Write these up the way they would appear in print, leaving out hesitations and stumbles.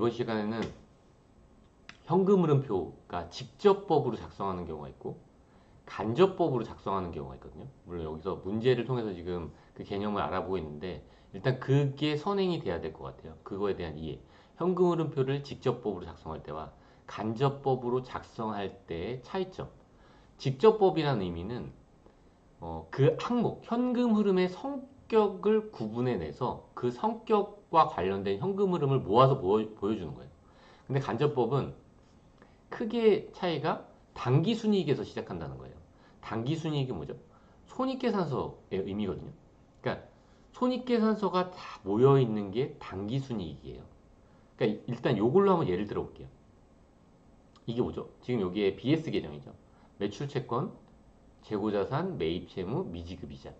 이번 시간에는 현금 흐름표가 직접법으로 작성하는 경우가 있고 간접법으로 작성하는 경우가 있거든요. 물론 여기서 문제를 통해서 지금 그 개념을 알아보고 있는데 일단 그게 선행이 돼야 될 것 같아요. 그거에 대한 이해. 현금 흐름표를 직접법으로 작성할 때와 간접법으로 작성할 때의 차이점. 직접법이라는 의미는 그 항목, 현금 흐름의 성격을 구분해내서 그 성격과 관련된 현금 흐름을 모아서 보여주는 거예요. 근데 간접법은 크게 차이가 당기순이익에서 시작한다는 거예요. 당기순이익이 뭐죠? 손익계산서의 의미거든요. 그러니까 손익계산서가 다 모여있는 게 당기순이익이에요. 그러니까 일단 요걸로 한번 예를 들어볼게요. 이게 뭐죠? 지금 여기에 BS 계정이죠. 매출채권, 재고자산, 매입채무, 미지급이자.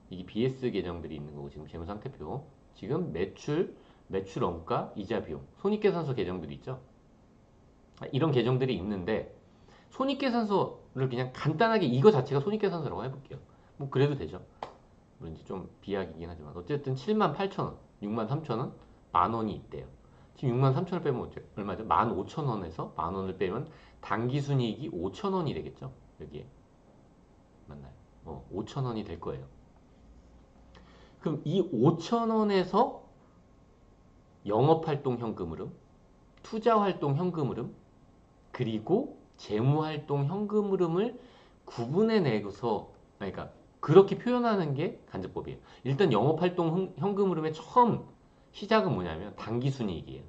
이게 BS 계정들이 있는 거고 지금 재무상태표. 지금 매출 원가, 이자 비용, 손익계산서 계정들이 있죠. 이런 계정들이 있는데 손익계산서를 그냥 간단하게 이거 자체가 손익계산서라고 해볼게요. 뭐 그래도 되죠. 물론 이제 좀 비약이긴 하지만 어쨌든 78,000원, 63,000원, 만원이 있대요. 지금 63,000원 빼면 얼마죠? 15,000원에서 만원을 빼면 당기순이익이 5,000원이 되겠죠. 여기에 맞나요? 5,000원이 될 거예요. 그럼 이 5,000원에서 영업활동 현금 흐름, 투자활동 현금 흐름, 그리고 재무활동 현금 흐름을 구분해내서 그러니까 그렇게 표현하는 게 간접법이에요. 일단 영업활동 현금 흐름의 처음 시작은 뭐냐면 당기순이익이에요.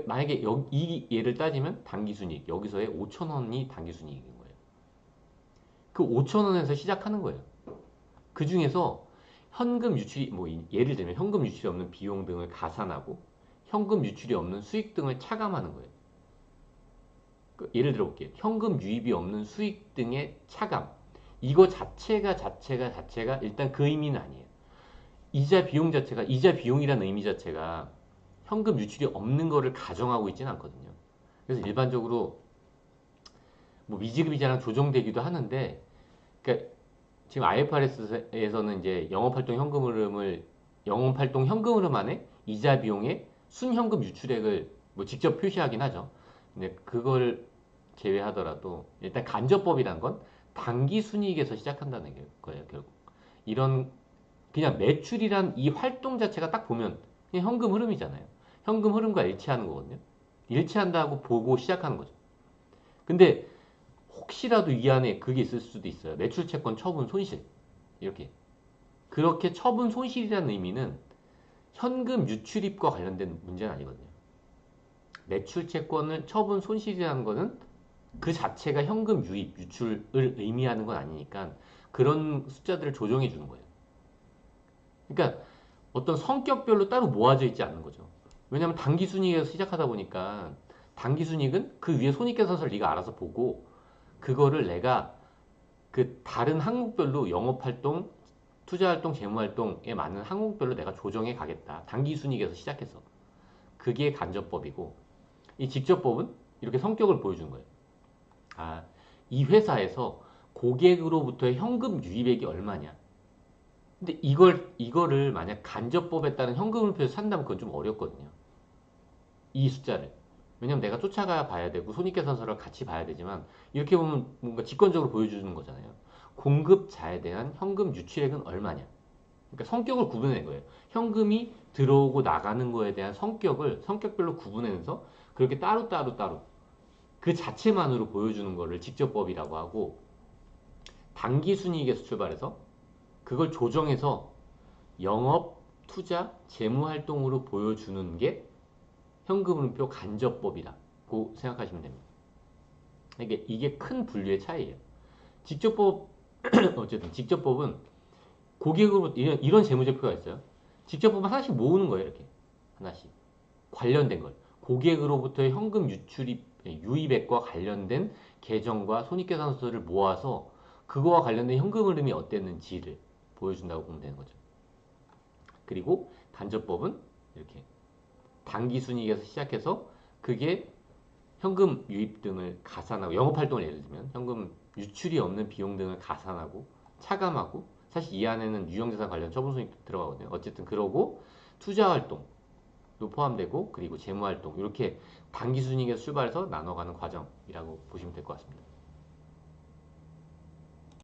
만약에 이 예를 따지면 당기순이익 여기서의 5,000원이 당기순이익인 거예요. 그 5,000원에서 시작하는 거예요. 그 중에서 현금 유출이 뭐 예를 들면 현금 유출이 없는 비용 등을 가산하고 현금 유출이 없는 수익 등을 차감하는 거예요. 예를 들어 볼게요. 현금 유입이 없는 수익 등의 차감. 이거 자체가 일단 그 의미는 아니에요. 이자 비용이라는 의미 자체가 현금 유출이 없는 거를 가정하고 있지는 않거든요. 그래서 일반적으로 뭐 미지급이자랑 조정되기도 하는데, 그러니까 지금 IFRS에서는 이제 영업활동 현금 흐름 안에 이자 비용의 순현금 유출액을 뭐 직접 표시하긴 하죠. 근데 그걸 제외하더라도 일단 간접법이란 건 당기순이익에서 시작한다는 거예요, 결국. 이런 그냥 매출이란 이 활동 자체가 딱 보면 그냥 현금 흐름이잖아요. 현금 흐름과 일치하는 거거든요. 일치한다고 보고 시작하는 거죠. 근데 혹시라도 이 안에 그게 있을 수도 있어요. 매출채권 처분 손실. 이렇게. 그렇게 처분 손실이라는 의미는 현금 유출입과 관련된 문제는 아니거든요. 매출채권을 처분 손실이라는 거는 그 자체가 현금 유입, 유출을 의미하는 건 아니니까 그런 숫자들을 조정해 주는 거예요. 그러니까 어떤 성격별로 따로 모아져 있지 않는 거죠. 왜냐하면 당기순이익에서 시작하다 보니까 당기순이익은 그 위에 손익계산서를 네가 알아서 보고 그거를 내가 그 다른 항목별로 영업활동, 투자활동, 재무활동에 맞는 항목별로 내가 조정해 가겠다. 당기순이익에서 시작해서. 그게 간접법이고 이 직접법은 이렇게 성격을 보여주는 거예요. 아, 이 회사에서 고객으로부터의 현금 유입액이 얼마냐. 근데 이거를 만약 간접법에 따른 현금을 표해서 산다면 그건 좀 어렵거든요. 이 숫자를. 왜냐면 내가 쫓아가 봐야 되고 손익계산서를 같이 봐야 되지만 이렇게 보면 뭔가 직관적으로 보여주는 거잖아요. 공급자에 대한 현금 유출액은 얼마냐. 그러니까 성격을 구분해낸 거예요. 현금이 들어오고 나가는 거에 대한 성격별로 구분해내서 그렇게 따로 그 자체만으로 보여주는 거를 직접법이라고 하고 당기순이익에서 출발해서 그걸 조정해서 영업, 투자, 재무활동으로 보여주는 게 현금흐름표 간접법이라고 생각하시면 됩니다. 이게 큰 분류의 차이예요. 직접법, 어쨌든 직접법은 고객으로부터 이런 재무제표가 있어요. 직접법은 하나씩 모으는 거예요, 이렇게. 하나씩. 관련된 걸. 고객으로부터의 현금 유입액과 관련된 계정과 손익계산서를 모아서 그거와 관련된 현금 흐름이 어땠는지를 보여준다고 보면 되는 거죠. 그리고 간접법은 이렇게 당기순이익에서 시작해서 그게 현금 유입 등을 가산하고 영업활동을 예를 들면 현금 유출이 없는 비용 등을 가산하고 차감하고 사실 이 안에는 유형자산 관련 처분손익도 들어가거든요. 어쨌든 그러고 투자활동 포함되고 그리고 재무활동 이렇게 단기 순이익에서 출발해서 나눠가는 과정이라고 보시면 될 것 같습니다.